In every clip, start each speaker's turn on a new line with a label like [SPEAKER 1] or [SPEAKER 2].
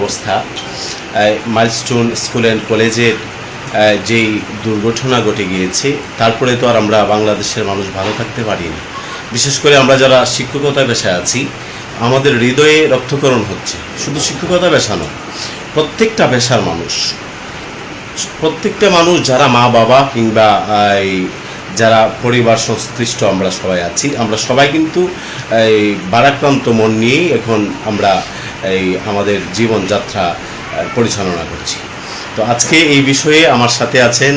[SPEAKER 1] অবস্থা, milestone school and কলেজের যেই দুর্ঘটনা ঘটে গিয়েছে, তারপরে তো আর আমরা বাংলাদেশের মানুষ ভালো থাকতে পারি না। বিশেষ করে আমরা যারা শিক্ষকতা পেশায় আছি, আমাদের হৃদয়ে রক্তকরণ হচ্ছে। শুধু শিক্ষকতা পেশা নয়, প্রত্যেকটা পেশার মানুষ, প্রত্যেকটা মানুষ যারা মা বাবা কিংবা যারা পরিবার সংশ্লিষ্ট আমরা সবাই আছি, আমরা সবাই কিন্তু এই ভারাক্রান্ত মন নিয়েই এখন আমরা আমাদের জীবনযাত্রা পরিচালনা করছি। তো আজকে এই বিষয়ে আমার সাথে আছেন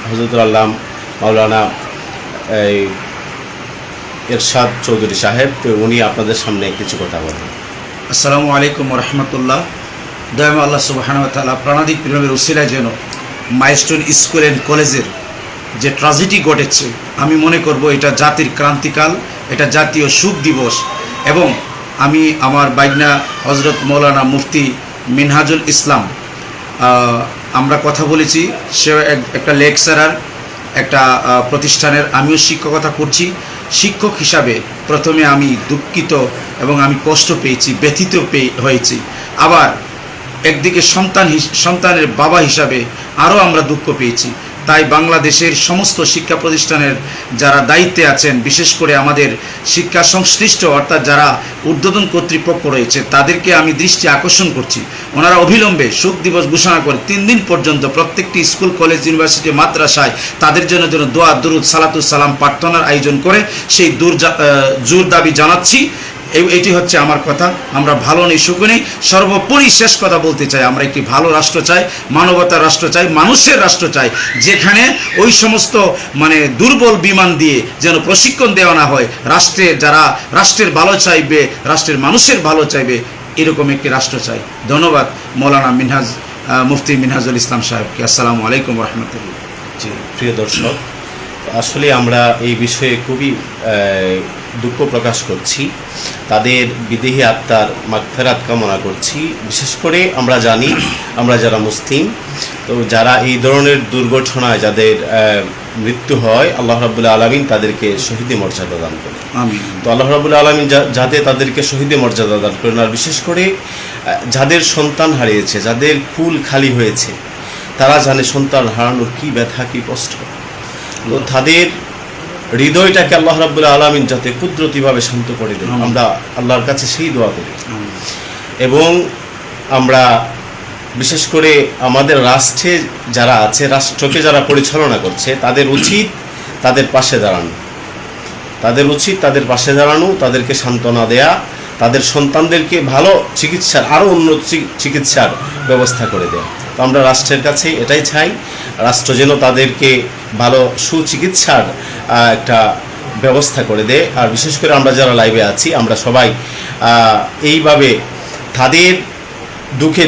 [SPEAKER 1] হযরতুল আল্লাম মাওলানা এরশাদ চৌধুরী সাহেব। তো উনি আপনাদের সামনে কিছু কথা বলবেন।
[SPEAKER 2] আসসালামু আলাইকুম ওয়া রাহমাতুল্লাহ। দয়াময় আল্লাহ সুবহানাহু ওয়া তাআলা প্রাণাদিক প্রেমের উসিলায় যেন মাইলস্টোন স্কুল অ্যান্ড কলেজের যে ট্র্যাজেডি ঘটেছে, আমি মনে করব এটা জাতির ক্রান্তিকাল, এটা জাতীয় শোক দিবস। এবং আমি আমার বাইগনা হযরত মৌলানা মুফতি মিনহাজুল ইসলাম, আমরা কথা বলেছি, সে একটা লেকচারার, একটা প্রতিষ্ঠানের, আমিও শিক্ষকতা করছি। শিক্ষক হিসাবে প্রথমে আমি দুঃখিত এবং আমি কষ্ট পেয়েছি, ব্যথিত হয়েছি। আবার একদিকে সন্তানের বাবা হিসাবে আরও আমরা দুঃখ পেয়েছি। তাই বাংলাদেশের সমস্ত শিক্ষা প্রতিষ্ঠানের যারা দায়িত্বে আছেন, বিশেষ করে আমাদের শিক্ষা সংশ্লিষ্ট অর্থাৎ যারা ঊর্ধ্বতন কর্তৃপক্ষ রয়েছে, তাদেরকে আমি দৃষ্টি আকর্ষণ করছি, ওনারা অবিলম্বে শোক দিবস ঘোষণা করে 3 দিন পর্যন্ত প্রত্যেকটি স্কুল, কলেজ, ইউনিভার্সিটি, মাদ্রাসায় তাদের জন্য দোয়া, দুরুদ, সালাতুস সালাম প্রার্থনার আয়োজন করে সেই জোর দাবি জানাচ্ছি। এটি হচ্ছে আমার কথা। আমরা ভালো নেই, সুখ নেই। সর্বোপরি শেষ কথা বলতে চাই, আমরা একটি ভালো রাষ্ট্র চাই, মানবতার রাষ্ট্র চাই, মানুষের রাষ্ট্র চাই, যেখানে ওই সমস্ত দুর্বল বিমান দিয়ে যেন প্রশিক্ষণ দেওয়া না হয়। যারা রাষ্ট্রের ভালো চাইবে, রাষ্ট্রের মানুষের ভালো চাইবে, এরকম একটি রাষ্ট্র চাই। ধন্যবাদ মৌলানা মুফতি মিনহাজুল ইসলাম সাহেবকে। আসসালামু আলাইকুম রহমতুল্লাহ।
[SPEAKER 1] জি, প্রিয় দর্শক, আসলে আমরা এই বিষয়ে খুবই দুঃখ প্রকাশ করছি। তাদের বিদেহী আত্মার মাগফিরাত কামনা করছি। বিশেষ করে আমরা জানি, আমরা যারা মুসলিম, তো যারা এই ধরনের দুর্ঘটনায় যাদের মৃত্যু হয়, আল্লাহ রাব্বুল আলামিন তাদেরকে শহীদি মর্যাদা দান করেন।
[SPEAKER 2] আমিন।
[SPEAKER 1] তো আল্লাহ রাব্বুল আলামিন যাতে তাদেরকে শহীদি মর্যাদা দান করেন। আর বিশেষ করে যাদের সন্তান হারিয়েছে, যাদের কুল খালি হয়েছে, তারা জানে সন্তান হারানোর কী ব্যথা, কী কষ্ট। তো তাদের হৃদয়টাকে আল্লাহ রাব্বুল আলামিন যাতে কুদরতিভাবে শান্ত করে দেন, আমরা আল্লাহর কাছে সেই দোয়া করি। এবং আমরা বিশেষ করে আমাদের রাষ্ট্রে যারা আছে, রাষ্ট্রকে যারা পরিচালনা করছে, তাদের উচিত তাদের পাশে দাঁড়ানো, তাদের পাশে দাঁড়ানো, তাদেরকে সান্ত্বনা দেয়া, তাদের সন্তানদেরকে ভালো চিকিৎসার, আরও উন্নত চিকিৎসার ব্যবস্থা করে দেয়া। তো আমরা রাষ্ট্রের কাছে এটাই চাই, রাষ্ট্র যেন তাদেরকে ভালো সুচিকিৎসার একটা ব্যবস্থা করে দেয়। আর বিশেষ করে আমরা যারা লাইভে আছি, আমরা সবাই এইভাবে তাদের দুঃখে